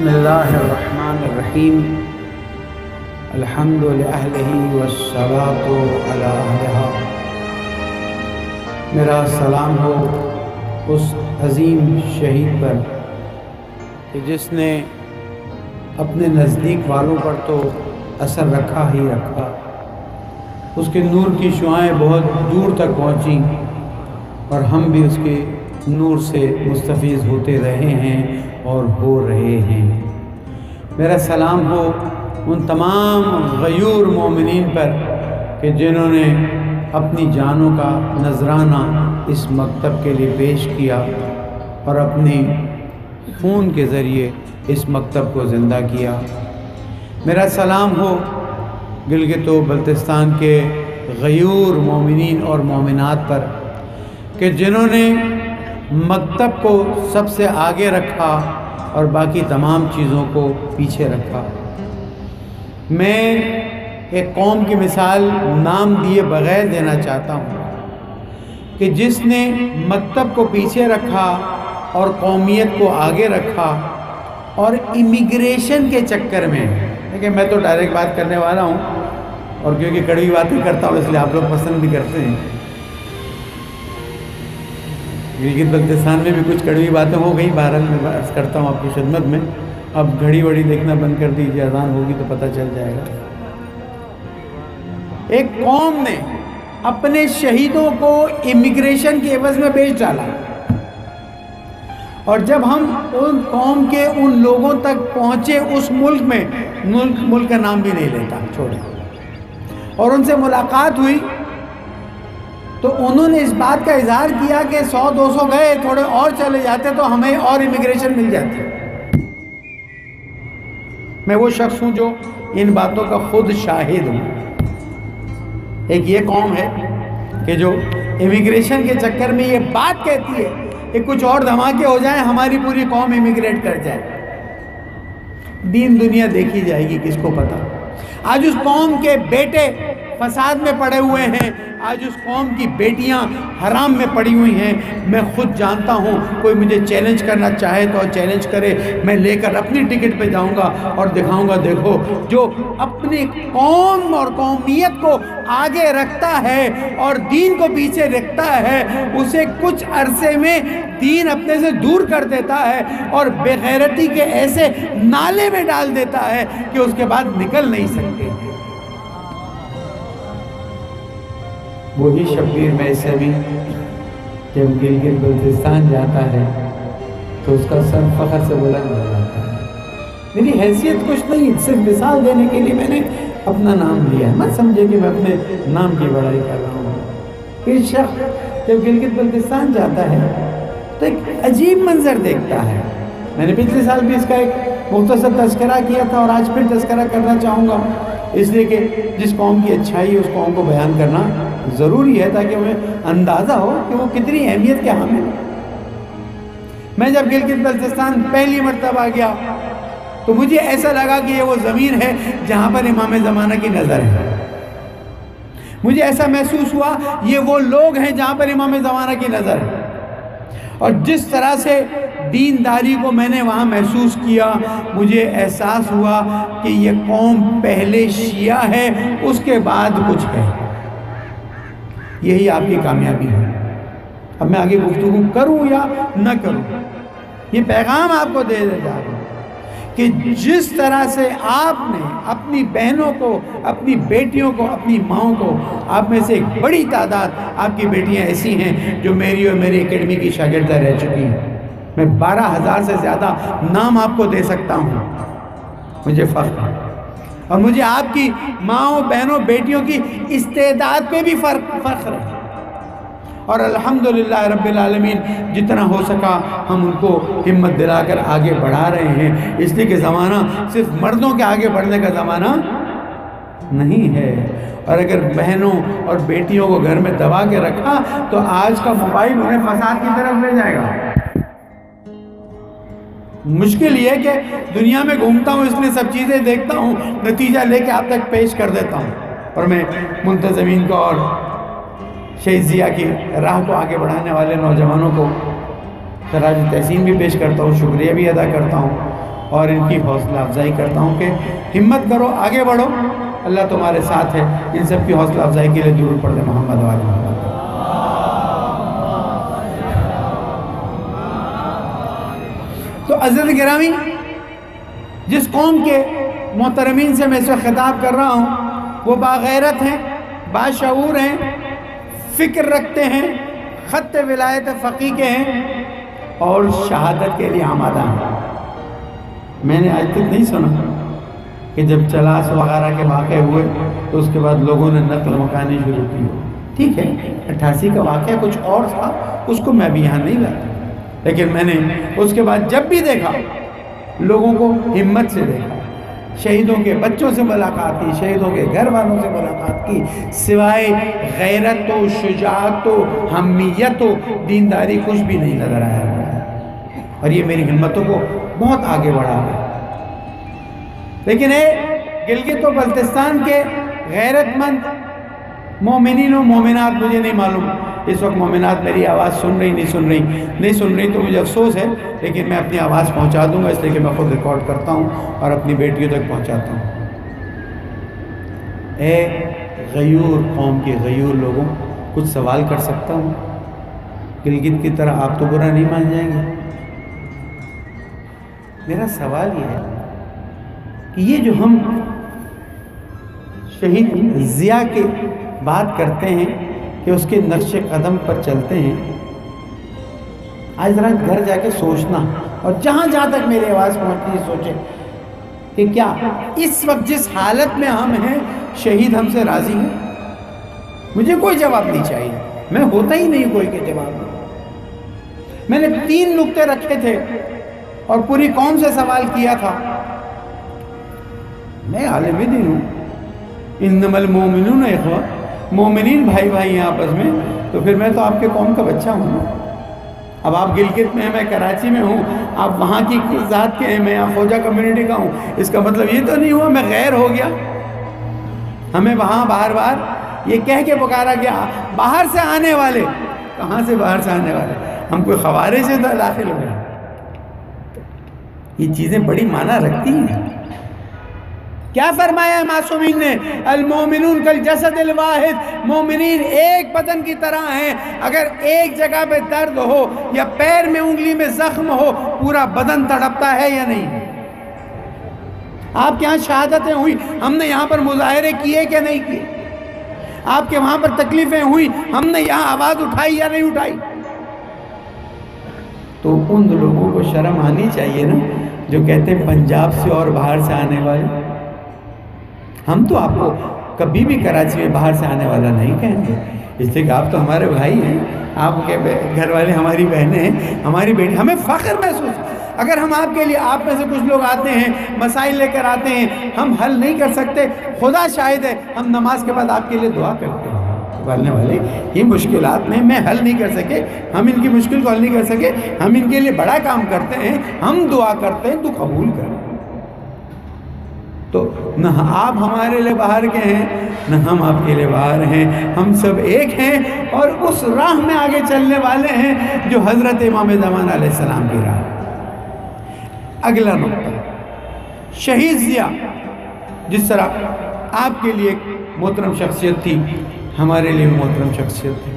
بسم اللہ الرحمن الرحیم الحمد للہ والصلاة علی اہلہا۔ میرا سلام ہو اس عظیم شہید پر کہ جس نے اپنے نزدیک والوں پر تو اثر رکھا ہی رکھا، اس کے نور کی شعائیں بہت دور تک پہنچیں اور ہم بھی اس کے نور سے مستفیض ہوتے رہے ہیں اور ہو رہے ہیں۔ میرا سلام ہو ان تمام غیور مومنین پر کہ جنہوں نے اپنی جانوں کا نذرانہ اس مکتب کے لیے پیش کیا اور اپنی خون کے ذریعے اس مکتب کو زندہ کیا۔ میرا سلام ہو گلگت و بلتستان کے غیور مومنین اور مومنات پر کہ جنہوں نے مکتب کو سب سے آگے رکھا اور باقی تمام چیزوں کو پیچھے رکھا۔ میں ایک قوم کی مثال نام دیے بغیر دینا چاہتا ہوں کہ جس نے مکتب کو پیچھے رکھا اور قومیت کو آگے رکھا اور امیگریشن کے چکر میں، دیکھیں میں تو ڈائریکٹ بات کرنے والا ہوں اور کیونکہ کڑوی باتیں کرتا ہوں اس لیے آپ لوگ پسند بھی کرتے ہیں۔ گلگت بلتستان میں بھی کچھ کڑوی باتیں ہو گئی، بہرحال میں عرض کرتا ہوں آپ کی خدمت میں۔ اب گھڑی وڑی دیکھنا بند کر دیجیے، اذان ہوگی تو پتہ چل جائے گا۔ ایک قوم نے اپنے شہیدوں کو امیگریشن کے عوض میں بیچ ڈالا، اور جب ہم ان قوم کے ان لوگوں تک پہنچے اس ملک میں، ملک کا نام بھی نہیں لیتا چھوڑے، اور ان سے ملاقات ہوئی تو انہوں نے اس بات کا اظہار کیا کہ 100-200 گئے، تھوڑے اور چلے جاتے تو ہمیں اور امیگریشن مل جاتی۔ میں وہ شخص ہوں جو ان باتوں کا خود شاہد ہوں۔ ایک یہ قوم ہے کہ جو امیگریشن کے چکر میں یہ بات کہتی ہے کہ کچھ اور دھماکے ہو جائیں ہماری پوری قوم امیگریٹ کر جائے۔ دین دنیا دیکھی جائے گی، کس کو پتا۔ آج اس قوم کے بیٹے فساد میں پڑے ہوئے ہیں، آج اس قوم کی بیٹیاں حرام میں پڑی ہوئی ہیں۔ میں خود جانتا ہوں، کوئی مجھے چیلنج کرنا چاہے تو چیلنج کرے، میں لے کر اپنی ٹکٹ پہ جاؤں گا اور دکھاؤں گا، دیکھو جو اپنی قوم اور قومیت کو آگے رکھتا ہے اور دین کو پیچھے رکھتا ہے، اسے کچھ عرصے میں دین اپنے سے دور کر دیتا ہے اور بے غیرتی کے ایسے نالے میں ڈال دیتا ہے کہ اس کے بعد نکل نہیں سکتے۔ وہی شبیر میثمی جب گلگت بلتستان جاتا ہے تو اس کا سر فخر سے بلند ہو جاتا ہے۔ میری حیثیت کچھ نہیں، صرف مثال دینے کے لیے میں نے اپنا نام لیا ہے، مت سمجھے کہ میں اپنے نام کی بڑائی کر رہا ہوں۔ یہ شخص جب گلگت بلتستان جاتا ہے تو ایک عجیب منظر دیکھتا ہے۔ میں نے پچھلے سال بھی اس کا ایک مختصر تذکرہ کیا تھا اور آج پھر تذکرہ کرنا چاہوں گا، اس لیے کہ جس قوم کی اچھائی اس قوم کو بیان کرنا ضروری ہے تاکہ ہمیں اندازہ ہو کہ وہ کتنی اہمیت کے حامل ہے۔ میں جب گلگت بلتستان پہلی مرتبہ گیا تو مجھے ایسا لگا کہ یہ وہ زمین ہے جہاں پر امام زمانہ کی نظر ہے۔ مجھے ایسا محسوس ہوا یہ وہ لوگ ہیں جہاں پر امام زمانہ کی نظر ہے، اور جس طرح سے دینداری کو میں نے وہاں محسوس کیا، مجھے احساس ہوا کہ یہ قوم پہلے شیعہ ہے، اس کے بعد کچھ ہے۔ یہی آپ کی کامیابی ہے۔ اب میں آگے گفتگو کروں یا نہ کروں، یہ پیغام آپ کو دے جا رہا ہوں کہ جس طرح سے آپ نے اپنی بہنوں کو، اپنی بیٹیوں کو، اپنی ماؤں کو، آپ میں سے ایک بڑی تعداد آپ کی بیٹیاں ایسی ہیں جو میری اور میری اکیڈمی کی شاگردہ رہ چکی ہیں۔ میں 12,000 سے زیادہ نام آپ کو دے سکتا ہوں، مجھے فخر ہے، اور مجھے آپ کی ماؤں، بہنوں، بیٹیوں کی استعداد پہ بھی فخر ہے، اور الحمدللہ رب العالمین جتنا ہو سکا ہم ان کو ہمت دلا کر آگے بڑھا رہے ہیں، اس لیے کہ زمانہ صرف مردوں کے آگے بڑھنے کا زمانہ نہیں ہے۔ اور اگر بہنوں اور بیٹیوں کو گھر میں دبا کے رکھا تو آج کا موبائل انہیں فساد کی طرف لے جائے گا۔ مشکل یہ ہے کہ دنیا میں گھومتا ہوں، اس لیے سب چیزیں دیکھتا ہوں، نتیجہ لے کے آپ تک پیش کر دیتا ہوں، اور میں منتظمین کو اور شہید ضیاء کی راہ کو آگے بڑھانے والے نوجوانوں کو خراج تحسین بھی پیش کرتا ہوں، شکریہ بھی ادا کرتا ہوں، اور ان کی حوصلہ افزائی کرتا ہوں کہ ہمت کرو، آگے بڑھو، اللہ تمہارے ساتھ ہے۔ ان سب کی حوصلہ افزائی کے لیے درود پڑھ دیں محمد و آل محمد۔ تو عزیز گرامی، جس قوم کے محترمین سے میں اس وقت خطاب کر رہا ہوں وہ باغیرت ہیں، باشعور ہیں، فکر رکھتے ہیں، خط ولایت فقی کے ہیں اور شہادت کے لیے آمادہ ہیں۔ میں نے آج تک نہیں سنا کہ جب چلاس وغیرہ کے واقع ہوئے تو اس کے بعد لوگوں نے نقل مکانی شروع کی ہو۔ ٹھیک ہے، 88 کا واقعہ کچھ اور تھا، اس کو میں بھی یہاں نہیں لاتا، لیکن میں نے اس کے بعد جب بھی دیکھا لوگوں کو ہمت سے دیکھا، شہیدوں کے بچوں سے ملاقات کی، شہیدوں کے گھر والوں سے ملاقات کی، سوائے غیرت و شجاعت و حمیت و دینداری کچھ بھی نہیں نظر آیا مجھے، اور یہ میری ہمتوں کو بہت آگے بڑھا ہے۔ لیکن گلگت و بلتستان کے غیرت مند مومنین و مومنات، مجھے نہیں معلوم اس وقت مومنات میری آواز سن رہی نہیں سن رہی تو مجھے افسوس ہے، لیکن میں اپنی آواز پہنچا دوں گا، اس لیے کہ میں خود ریکارڈ کرتا ہوں اور اپنی بیٹیوں تک پہنچاتا ہوں۔ اے غیور قوم کے غیور لوگوں، کچھ سوال کر سکتا ہوں؟ گلگت کی طرح آپ تو برا نہیں مان جائیں گے؟ میرا سوال یہ ہے کہ یہ جو ہم شہید ضیاء کی بات کرتے ہیں کہ اس کے نقش قدم پر چلتے ہیں، آج ذرا گھر جا کے سوچنا، اور جہاں تک میری آواز پہنچتی ہے سوچیں کہ کیا اس وقت جس حالت میں ہم ہیں شہید ہم سے راضی ہیں؟ مجھے کوئی جواب نہیں چاہیے، میں ہوتا ہی نہیں کوئی کے جواب نہیں۔ میں نے 3 نقطے رکھے تھے اور پوری قوم سے سوال کیا تھا۔ میں عالم دین ہوں، انما المومنون اخوہ، مومنین بھائی ہیں آپس میں، تو پھر میں تو آپ کے قوم کا بچہ ہوں۔ اب آپ گلگت میں ہیں، میں کراچی میں ہوں، آپ وہاں کی ذات کے ہیں، میں یہاں خوجہ کمیونٹی کا ہوں، اس کا مطلب یہ تو نہیں ہوا میں غیر ہو گیا۔ ہمیں وہاں بار یہ کہہ کے پکارا گیا باہر سے آنے والے، کہاں سے باہر سے آنے والے؟ ہم کوئی خوارج سے داخل ہو گئے؟ یہ چیزیں بڑی معنی رکھتی ہیں۔ کیا فرمایا ہے معصومین نے؟ المومنون کالجسد الواحد، مومنین ایک بدن کی طرح ہیں، اگر ایک جگہ پہ درد ہو یا پیر میں انگلی میں زخم ہو پورا بدن تڑپتا ہے یا نہیں؟ آپ کے ہاں شہادتیں ہوئی، ہم نے یہاں پر مظاہرے کیے کہ نہیں کیے؟ آپ کے وہاں پر تکلیفیں ہوئی، ہم نے یہاں آواز اٹھائی یا نہیں اٹھائی؟ تو ان لوگوں کو شرم آنی چاہیے نا جو کہتے ہیں پنجاب سے اور باہر سے آنے والے۔ ہم تو آپ کو کبھی بھی کراچی میں باہر سے آنے والا نہیں کہیں گے، اس لیے کہ آپ تو ہمارے بھائی ہیں، آپ کے گھر والے ہماری بہنیں ہیں، ہماری بیٹی، ہمیں فخر محسوس۔ اگر ہم آپ کے لیے، آپ میں سے کچھ لوگ آتے ہیں مسائل لے کر آتے ہیں، ہم حل نہیں کر سکتے، خدا شاہد ہے ہم نماز کے بعد آپ کے لیے دعا کرتے ہیں والنے والے یہ مشکلات میں حل نہیں کر سکے، ہم ان کی مشکل کو حل نہیں کر سکے، ہم ان کے لیے بڑا کام کرتے ہیں، ہم دعا کرتے ہیں تو قبول کریں۔ تو نہ آپ ہمارے لیے باہر کے ہیں نہ ہم آپ کے لیے باہر ہیں، ہم سب ایک ہیں اور اس راہ میں آگے چلنے والے ہیں جو حضرت امام زمان علیہ السلام کی راہ۔ اگلا نقطہ، شہید ضیاء جس طرح آپ کے لیے ایک محترم شخصیت تھی، ہمارے لیے محترم شخصیت تھی۔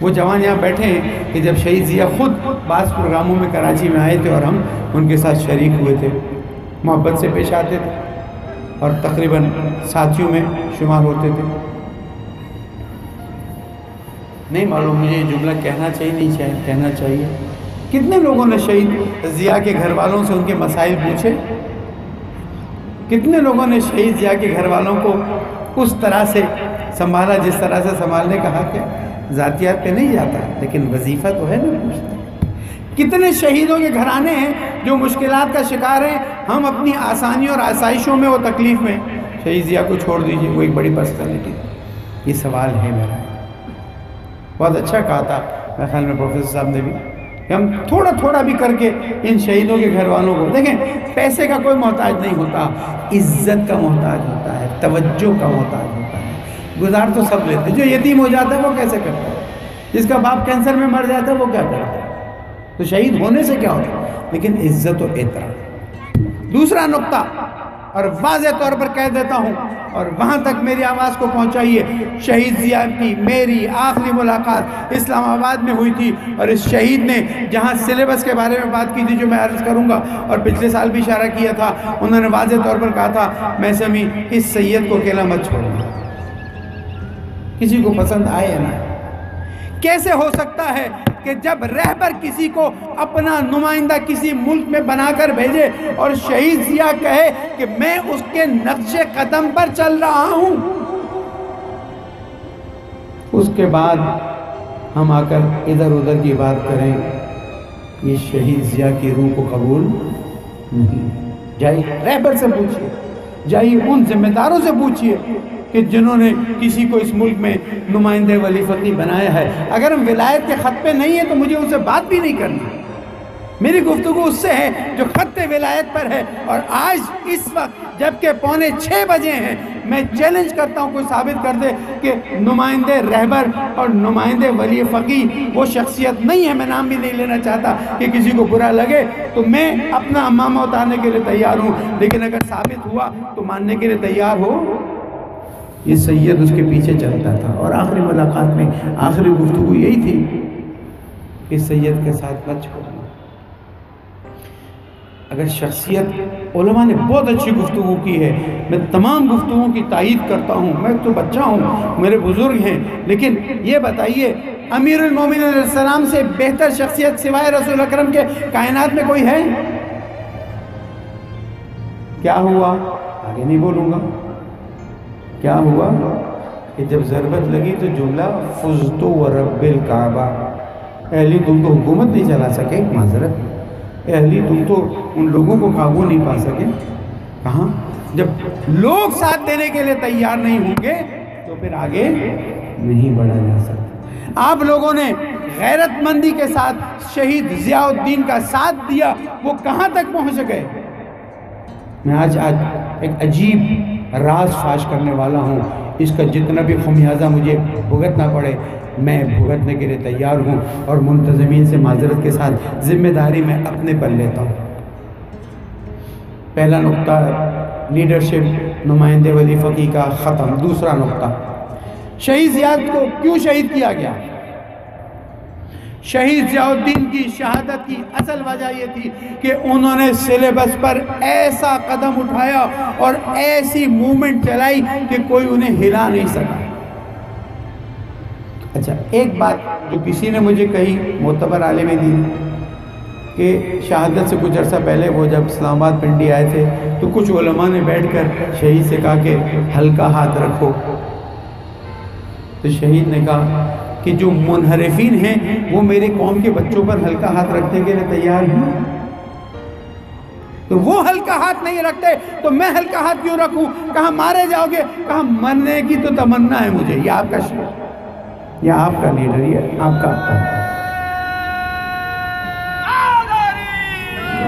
وہ جوان یہاں بیٹھے ہیں کہ جب شہید ضیاء خود بعض پروگراموں میں کراچی میں آئے تھے اور ہم ان کے ساتھ شریک ہوئے تھے، محبت سے پیش آتے تھے اور تقریباً ساتھیوں میں شمار ہوتے تھے۔ نہیں معلوم مجھے یہ جملہ کہنا چاہیے نہیں کہنا چاہیے، کتنے لوگوں نے شہید ضیاء کے گھر والوں سے ان کے مسائل پوچھے؟ کتنے لوگوں نے شہید ضیاء کے گھر والوں کو اس طرح سے سنبھالا جس طرح سے سنبھالنے کا حق ہے؟ ذاتیات پہ نہیں جاتا لیکن وظیفہ تو ہے نا پوچھتے۔ کتنے شہیدوں کے گھرانے ہیں جو مشکلات کا شکار ہیں، ہم اپنی آسانی اور آسائشوں میں وہ تکلیف میں، شہید ضیاء کو چھوڑ دیجئے، وہ ایک بڑی پرسنالٹی۔ یہ سوال ہے میرا، بہت اچھا کہا تھا میرے خیال میں پروفیسر صاحب نے بھی، کہ ہم تھوڑا تھوڑا بھی کر کے ان شہیدوں کے گھر والوں کو دیکھیں، پیسے کا کوئی محتاج نہیں ہوتا، عزت کا محتاج ہوتا ہے، توجہ کا محتاج ہوتا ہے۔ گزار تو سب لیتے، جو یتیم ہو جاتا ہے وہ کیسے کرتا ہے؟ جس کا باپ کینسر میں مر جاتا ہے وہ کیا کرتا ہے؟ تو شہید ہونے سے کیا ہوتا ہے؟ لیکن عزت و احترام، دوسرا نقطہ، اور واضح طور پر کہہ دیتا ہوں اور وہاں تک میری آواز کو پہنچائیے، شہید ضیاء کی میری آخری ملاقات اسلام آباد میں ہوئی تھی، اور اس شہید نے جہاں سلیبس کے بارے میں بات کی تھی جو میں عرض کروں گا اور پچھلے سال بھی اشارہ کیا تھا، انہوں نے واضح طور پر کہا تھا میں سمی اس سید کو اکیلا مت چھوڑنا، کسی کو پسند آئے نہ۔ کیسے ہو سکتا ہے کہ جب رہبر کسی کو اپنا نمائندہ کسی ملک میں بنا کر بھیجے اور شہید ضیاء کہے کہ میں اس کے نقش قدم پر چل رہا ہوں، اس کے بعد ہم آ کر ادھر ادھر کی بات کریں، یہ شہید ضیاء کی روح کو قبول نہیں۔ جائیے رہبر سے پوچھئے، جائیے ان ذمہ داروں سے پوچھئے کہ جنہوں نے کسی کو اس ملک میں نمائندہ ولی فقیہ بنایا ہے۔ اگر ہم ولایت کے خط پہ نہیں ہیں تو مجھے ان سے بات بھی نہیں کرنی، میری گفتگو اس سے ہے جو خط ولایت پر ہے۔ اور آج اس وقت جبکہ 5:45 بجے ہیں، میں چیلنج کرتا ہوں کوئی ثابت کر دے کہ نمائندہ رہبر اور نمائندہ ولی فقیہ وہ شخصیت نہیں ہے۔ میں نام بھی نہیں لینا چاہتا کہ کسی کو برا لگے، تو میں اپنا امامہ اتارنے کے لیے تیار ہوں، لیکن اگر ثابت ہوا تو ماننے کے لیے تیار ہو۔ یہ سید اس کے پیچھے چلتا تھا، اور آخری ملاقات میں آخری گفتگو یہی تھی کہ سید کے ساتھ مت چھوڑنا۔ اگر شخصیت، علماء نے بہت اچھی گفتگو کی ہے، میں تمام گفتگو کی تائید کرتا ہوں، میں تو بچہ ہوں، میرے بزرگ ہیں، لیکن یہ بتائیے امیر المومنین علیہ السلام سے بہتر شخصیت سوائے رسول اکرم کے کائنات میں کوئی ہے؟ کیا ہوا؟ آگے نہیں بولوں گا۔ کیا ہوا کہ جب ضرورت لگی تو جملہ فزت ورب الکعبہ، اہلی تم تو حکومت نہیں چلا سکے، معذرت، اہلی تم تو ان لوگوں کو قابو نہیں پا سکے۔ کہاں؟ جب لوگ ساتھ دینے کے لیے تیار نہیں ہوں گے تو پھر آگے نہیں بڑھا جا سکتا۔ آپ لوگوں نے غیرت مندی کے ساتھ شہید ضیاء الدین کا ساتھ دیا، وہ کہاں تک پہنچ گئے؟ میں آج ایک عجیب راز فاش کرنے والا ہوں، اس کا جتنا بھی خمیازہ مجھے بھگتنا پڑے میں بھگتنے کے لیے تیار ہوں، اور منتظمین سے معذرت کے ساتھ ذمہ داری میں اپنے پر لیتا ہوں۔ پہلا نقطہ لیڈرشپ نمائندے ولی فقیہ کا ختم۔ دوسرا نقطہ، شہید ضیاء کو کیوں شہید کیا گیا؟ شہید ضیاء الدین کی شہادت کی اصل وجہ یہ تھی کہ انہوں نے سلیبس پر ایسا قدم اٹھایا اور ایسی موومنٹ چلائی کہ کوئی انہیں ہلا نہیں سکا۔ اچھا، ایک بات جو کسی نے مجھے کہی، معتبر عالم دین، کہ شہادت سے کچھ عرصہ پہلے وہ جب اسلام آباد پنڈی آئے تھے تو کچھ علماء نے بیٹھ کر شہید سے کہا کہ ہلکا ہاتھ رکھو، تو شہید نے کہا کہ جو منحرفین ہیں وہ میرے قوم کے بچوں پر ہلکا ہاتھ رکھنے کے لیے تیار ہیں، تو وہ ہلکا ہاتھ نہیں رکھتے تو میں ہلکا ہاتھ کیوں رکھوں؟ کہاں مارے جاؤ گے؟ کہاں مرنے کی تو تمنا ہے مجھے۔ یہ آپ کا شہید، یہ آپ کا لیڈر، یہ آپ کا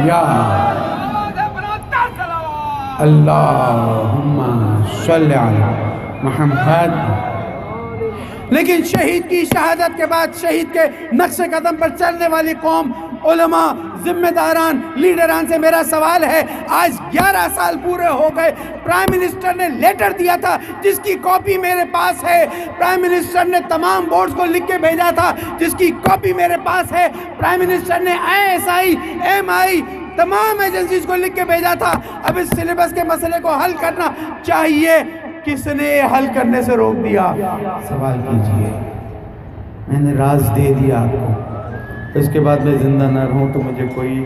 یا اللہم صلی علی محمد۔ لیکن شہید کی شہادت کے بعد شہید کے نقش قدم پر چلنے والی قوم، علماء، ذمہ داران، لیڈران سے میرا سوال ہے، آج 11 سال پورے ہو گئے، پرائم منسٹر نے لیٹر دیا تھا جس کی کاپی میرے پاس ہے، پرائم منسٹر نے تمام بورڈز کو لکھ کے بھیجا تھا جس کی کاپی میرے پاس ہے، پرائم منسٹر نے ISI، MI تمام ایجنسیز کو لکھ کے بھیجا تھا۔ اب اس سلیبس کے مسئلے کو حل کرنا چاہیے، کس نے حل کرنے سے روک دیا؟ سوال کیجئے۔ میں نے راز دے دیا آپ کو، اس کے بعد میں زندہ نہ رہوں تو مجھے کوئی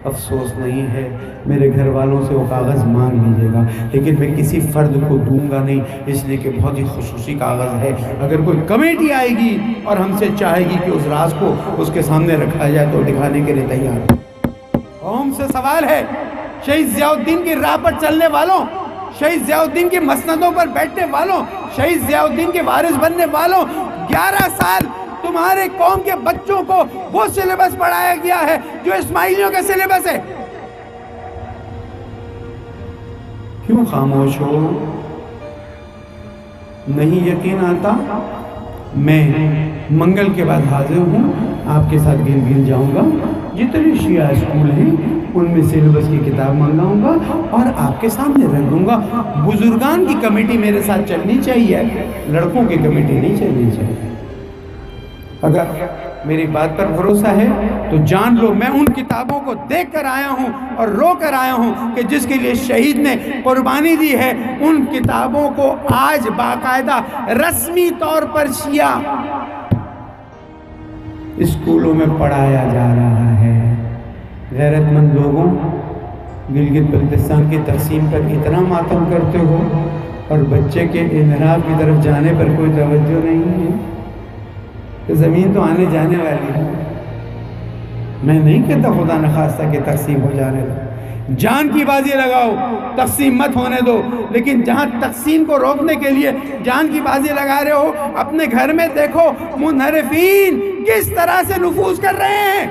افسوس نہیں ہے، میرے گھر والوں سے وہ کاغذ مانگ لیجیے گا، لیکن میں کسی فرد کو دوں گا نہیں، اس لیے کہ بہت ہی خصوصی کاغذ ہے۔ اگر کوئی کمیٹی آئے گی اور ہم سے چاہے گی کہ اس راز کو اس کے سامنے رکھا جائے تو دکھانے کے لیے تیار۔ قوم سے سوال ہے، شہید ضیاء الدین کی راہ پر چلنے والوں، شہید ضیاء الدین کی مسندوں پر بیٹھنے والوں، شہید ضیاء الدین کے وارث بننے والوں، 11 سال تمہارے قوم کے بچوں کو وہ سلیبس پڑھایا گیا ہے جو اسماعیلیوں کا سلیبس ہے، کیوں خاموش ہو؟ نہیں یقین آتا؟ میں منگل کے بعد حاضر ہوں، آپ کے ساتھ گل جاؤں گا، جتنے شیعہ اسکول ہیں ان میں سلیبس کی کتاب منگاؤں گا اور آپ کے سامنے رکھ دوں گا۔ بزرگان کی کمیٹی میرے ساتھ چلنی چاہیے، لڑکوں کی کمیٹی نہیں چلنی چاہیے۔ اگر میری بات پر بھروسہ ہے تو جان لو میں ان کتابوں کو دیکھ کر آیا ہوں اور رو کر آیا ہوں کہ جس کے لیے شہید نے قربانی دی ہے، ان کتابوں کو آج باقاعدہ رسمی طور پر شیعہ اسکولوں میں پڑھایا جا رہا ہے۔ غیرت مند لوگوں، گلگت بلتستان کی تقسیم پر اتنا ماتم کرتے ہو اور بچے کے انحراف کی طرف جانے پر کوئی توجہ نہیں ہے۔ زمین تو آنے جانے والی ہے، میں نہیں کہتا خدا نخواستہ کہ تقسیم ہو جانے دو، جان کی بازی لگاؤ، تقسیم مت ہونے دو، لیکن جہاں تقسیم کو روکنے کے لیے جان کی بازی لگا رہے ہو، اپنے گھر میں دیکھو منحرفین کس طرح سے نفوذ کر رہے ہیں۔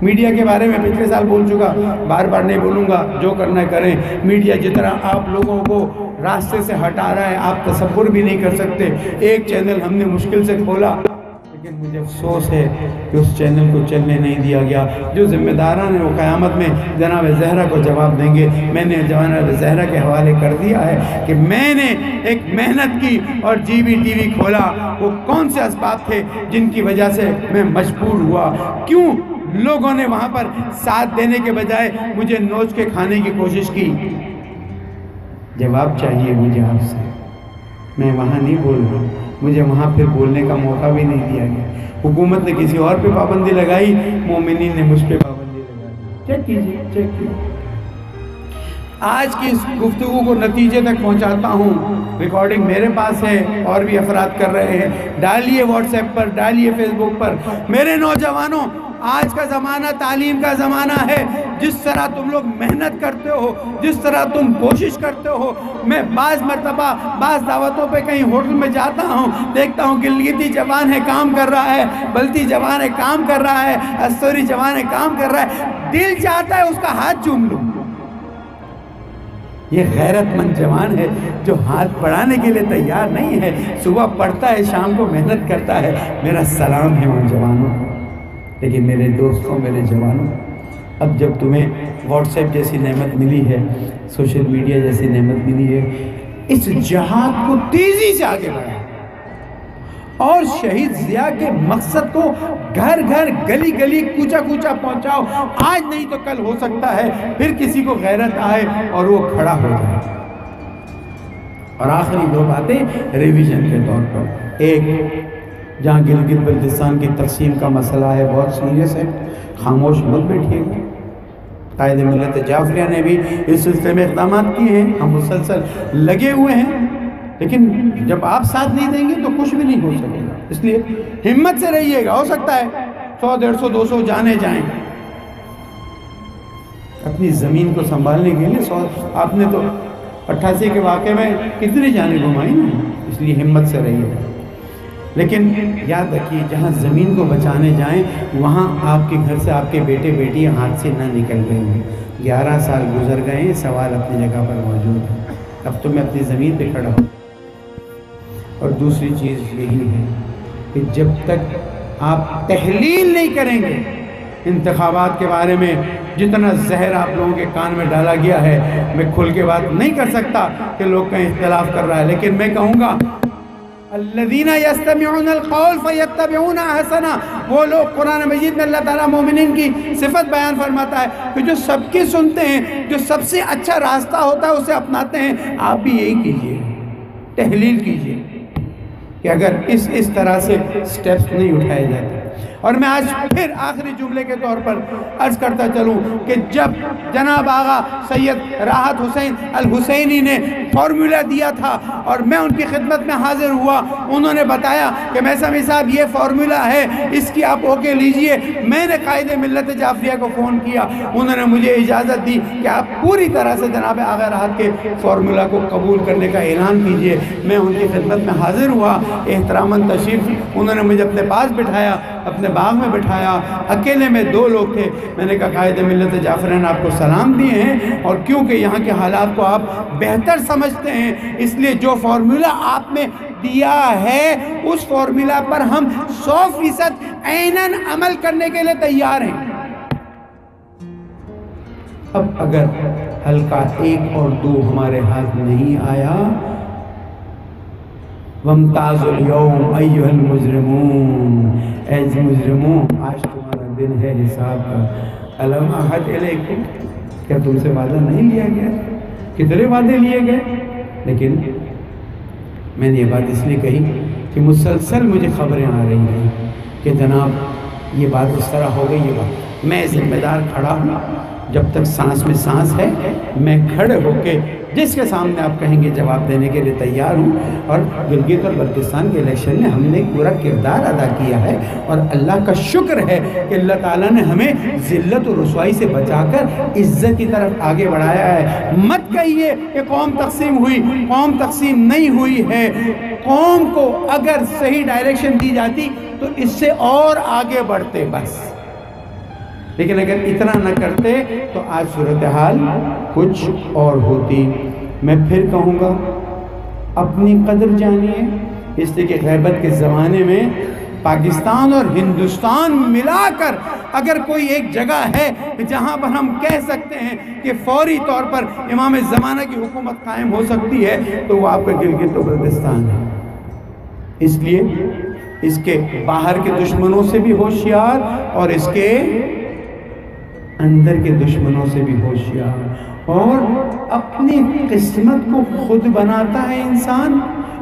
میڈیا کے بارے میں پچھلے سال بول چکا، بار بار نہیں بولوں گا، جو کرنا ہے کریں۔ میڈیا جتنا آپ لوگوں کو راستے سے ہٹا رہا ہے آپ تصور بھی نہیں کر سکتے۔ ایک چینل ہم نے مشکل سے کھولا، لیکن مجھے افسوس ہے کہ اس چینل کو چلنے نہیں دیا گیا۔ جو ذمہ داران ہیں وہ قیامت میں جناب زہرا کو جواب دیں گے۔ میں نے جناب زہرا کے حوالے کر دیا ہے کہ میں نے ایک محنت کی اور جی بی ٹی وی کھولا، وہ کون سے اسباب تھے جن کی وجہ سے میں مجبور ہوا، کیوں لوگوں نے وہاں پر ساتھ دینے کے بجائے مجھے نوچ کے کھانے کی کوشش کی۔ جواب چاہیے مجھے آپ سے، میں وہاں نہیں بول رہا، مجھے وہاں پھر بولنے کا موقع بھی نہیں دیا گیا۔ حکومت نے کسی اور پہ پابندی لگائی، مومنین نے مجھ پہ پابندی لگائی۔ چیک کیجئے، چیک کیجئے۔ آج کی اس گفتگو کو نتیجے تک پہنچاتا ہوں، ریکارڈنگ میرے پاس ہے، اور بھی افراد کر رہے ہیں، ڈالیے واٹس ایپ پر، ڈالیے فیس بک پر۔ میرے نوجوانوں، آج کا زمانہ تعلیم کا زمانہ ہے۔ جس طرح تم لوگ محنت کرتے ہو، جس طرح تم کوشش کرتے ہو، میں بعض مرتبہ بعض دعوتوں پہ کہیں ہوٹل میں جاتا ہوں، دیکھتا ہوں گلگتی جوان ہے کام کر رہا ہے، بلتی جوان ہے کام کر رہا ہے، استوری جوان ہے کام کر رہا ہے، دل چاہتا ہے اس کا ہاتھ چوم لوں۔ یہ غیرت مند جوان ہے جو ہاتھ بڑھانے کے لیے تیار نہیں ہے، صبح پڑھتا ہے شام کو محنت کرتا ہے۔ میرا سلام ہے ان جوانوں کو۔ لیکن میرے دوستوں، میرے جوانوں، اب جب تمہیں واٹس ایپ جیسی نعمت ملی ہے، سوشل میڈیا جیسی نعمت ملی ہے، اس جہاد کو تیزی سے آگے بڑھا اور شہید ضیاء کے مقصد کو گھر گھر، گلی گلی، کوچہ کوچہ پہنچاؤ۔ آج نہیں تو کل ہو سکتا ہے پھر کسی کو غیرت آئے اور وہ کھڑا ہو جائے۔ اور آخری دو باتیں ریویژن کے طور پر۔ ایک، جہاں گلگت بلتستان کی تقسیم کا مسئلہ ہے بہت سیریس ہے، خاموش مت بیٹھیے گا۔ قائد ملت جعفریہ نے بھی اس سلسلے میں اقدامات کیے ہیں، ہم مسلسل لگے ہوئے ہیں، لیکن جب آپ ساتھ نہیں دیں گے تو کچھ بھی نہیں ہو سکے گا۔ اس لیے ہمت سے رہیے گا، ہو سکتا ہے 100، 150، 200 جانے جائیں۔ اپنی زمین کو سنبھالنے کے لیے آپ نے تو 88 کے واقعے میں کتنی جانیں گھمائی نا، اس لیے ہمت سے رہیے گا۔ لیکن یاد رکھیے، جہاں زمین کو بچانے جائیں وہاں آپ کے گھر سے آپ کے بیٹے بیٹی ہاتھ سے نہ نکل گئے ہیں۔ 11 سال گزر گئے ہیں، سوال اپنی جگہ پر موجود ہے۔ اب تو میں اپنی زمین پہ کھڑا ہوں۔ اور دوسری چیز یہی ہے کہ جب تک آپ تحلیل نہیں کریں گے انتخابات کے بارے میں، جتنا زہر آپ لوگوں کے کان میں ڈالا گیا ہے، میں کھل کے بات نہیں کر سکتا کہ لوگ کہیں اختلاف کر رہا ہے، لیکن میں کہوں گا الذین یستمعون القول فیتبعون احسنہ، وہ لوگ، قرآن مجید میں اللہ تعالیٰ مومنین کی صفت بیان فرماتا ہے کہ جو سب کی سنتے ہیں، جو سب سے اچھا راستہ ہوتا ہے اسے اپناتے ہیں۔ آپ بھی یہی کیجئے، تحلیل کیجئے کہ اگر اس طرح سے سٹیپس نہیں اٹھائے جاتے۔ اور میں آج پھر آخری جملے کے طور پر عرض کرتا چلوں کہ جب جناب آغا سید راحت حسین الحسینی نے فارمولا دیا تھا اور میں ان کی خدمت میں حاضر ہوا، انہوں نے بتایا کہ میثمی صاحب یہ فارمولا ہے، اس کی آپ اوکے لیجئے۔ میں نے قائد ملت جعفریہ کو فون کیا، انہوں نے مجھے اجازت دی کہ آپ پوری طرح سے جناب آغا راحت کے فارمولا کو قبول کرنے کا اعلان کیجئے۔ میں ان کی خدمت میں حاضر ہوا، احتراماً تشریف، انہوں نے مجھے اپنے پاس بٹھایا، اپنے باغ میں بٹھایا، اکیلے میں 2 لوگ تھے۔ میں نے کہا قائد ملت جعفریہ نے آپ کو سلام دیے ہیں، اور کیونکہ یہاں کے حالات کو آپ بہتر سمجھتے ہیں، اس لیے جو فارمولا آپ نے دیا ہے اس فارمولا پر ہم 100% عیناً عمل کرنے کے لیے تیار ہیں۔ اب اگر حلقہ 1 اور 2 ہمارے ہاتھ نہیں آیا، وَامْتَازُوا الْيَوْمَ أَيُّهَا الْمُجْرِمُونَ، اے مجرموں آج تمہارا دن ہے حساب کا۔ أَلَمْ أَعْهَدْ إِلَيْكُمْ، کیا تم سے وعدہ نہیں لیا گیا؟ کتنے وعدے لیے گئے؟ لیکن میں نے یہ بات اس لیے کہی کہ مسلسل مجھے خبریں آ رہی ہیں کہ جناب یہ بات اس طرح ہو گئی، یہ بات میں ذمہ دار کھڑا ہوں، جب تک سانس میں سانس ہے میں کھڑے ہو کے جس کے سامنے آپ کہیں گے جواب دینے کے لیے تیار ہوں۔ اور گلگت اور بلتستان کے الیکشن میں ہم نے پورا کردار ادا کیا ہے، اور اللہ کا شکر ہے کہ اللہ تعالیٰ نے ہمیں ذلت و رسوائی سے بچا کر عزت کی طرف آگے بڑھایا ہے۔ مت کہیے کہ قوم تقسیم ہوئی، قوم تقسیم نہیں ہوئی ہے۔ قوم کو اگر صحیح ڈائریکشن دی جاتی تو اس سے اور آگے بڑھتے بس، لیکن اگر اتنا نہ کرتے تو آج صورتحال کچھ اور ہوتی۔ میں پھر کہوں گا اپنی قدر جانیے، اس لیے کہ غیبت کے زمانے میں پاکستان اور ہندوستان ملا کر اگر کوئی ایک جگہ ہے جہاں پر ہم کہہ سکتے ہیں کہ فوری طور پر امام زمانہ کی حکومت قائم ہو سکتی ہے تو وہ آپ کا گلگت و بلتستان ہے۔ اس لیے اس کے باہر کے دشمنوں سے بھی ہوشیار اور اس کے اندر کے دشمنوں سے بھی ہوشیار، اور اپنی قسمت کو خود بناتا ہے انسان۔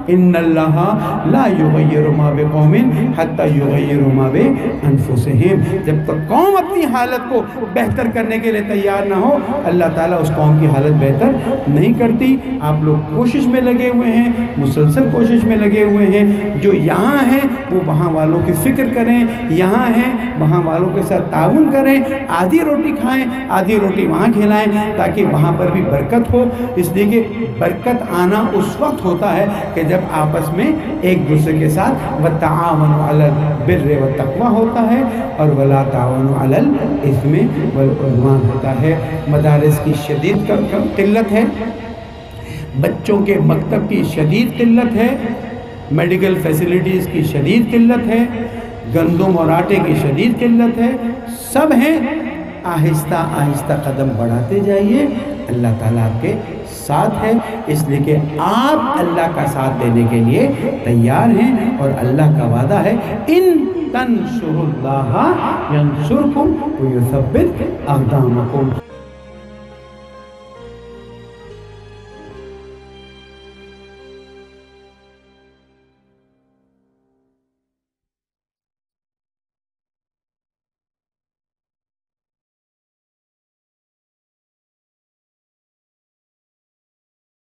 ان اللہ لا یغیر ما بقوم حتی یغیر ما بانفسہم، جب تک قوم اپنی حالت کو بہتر کرنے کے لیے تیار نہ ہو اللہ تعالیٰ اس قوم کی حالت بہتر نہیں کرتی۔ آپ لوگ کوشش میں لگے ہوئے ہیں، مسلسل کوشش میں لگے ہوئے ہیں، جو یہاں ہیں وہ وہاں والوں کی فکر کریں، یہاں ہیں وہاں والوں کے ساتھ تعاون کریں، آدھی روٹی کھائیں آدھی روٹی وہاں کھلائیں تاکہ وہاں پر بھی برکت ہو۔ اس لیے کہ برکت آنا اس وقت ہوتا ہے کہ جب آپس میں ایک دوسرے کے ساتھ وَتَعَاوَنُوا عَلَى الْبِرِّ وَالتَّقْوَىٰ ہوتا ہے اور وَلَا تَعَاوَنُوا عَلَى الْإِثْمِ وَالْعُدْوَانِ ہوتا ہے۔ مدارس کی شدید قلت ہے، بچوں کے مکتب کی شدید قلت ہے، میڈیکل فیسیلیٹیز کی شدید قلت ہے، گندم اور آٹے کی شدید قلت ہے، سب ہیں۔ آہستہ آہستہ قدم بڑھاتے جائیے، اللہ تعالیٰ آپ کے ساتھ ہے، اس لیے کہ آپ اللہ کا ساتھ دینے کے لیے تیار ہیں، اور اللہ کا وعدہ ہے ان تنصروا اللہ ینصرکم ویثبت اقدامکم۔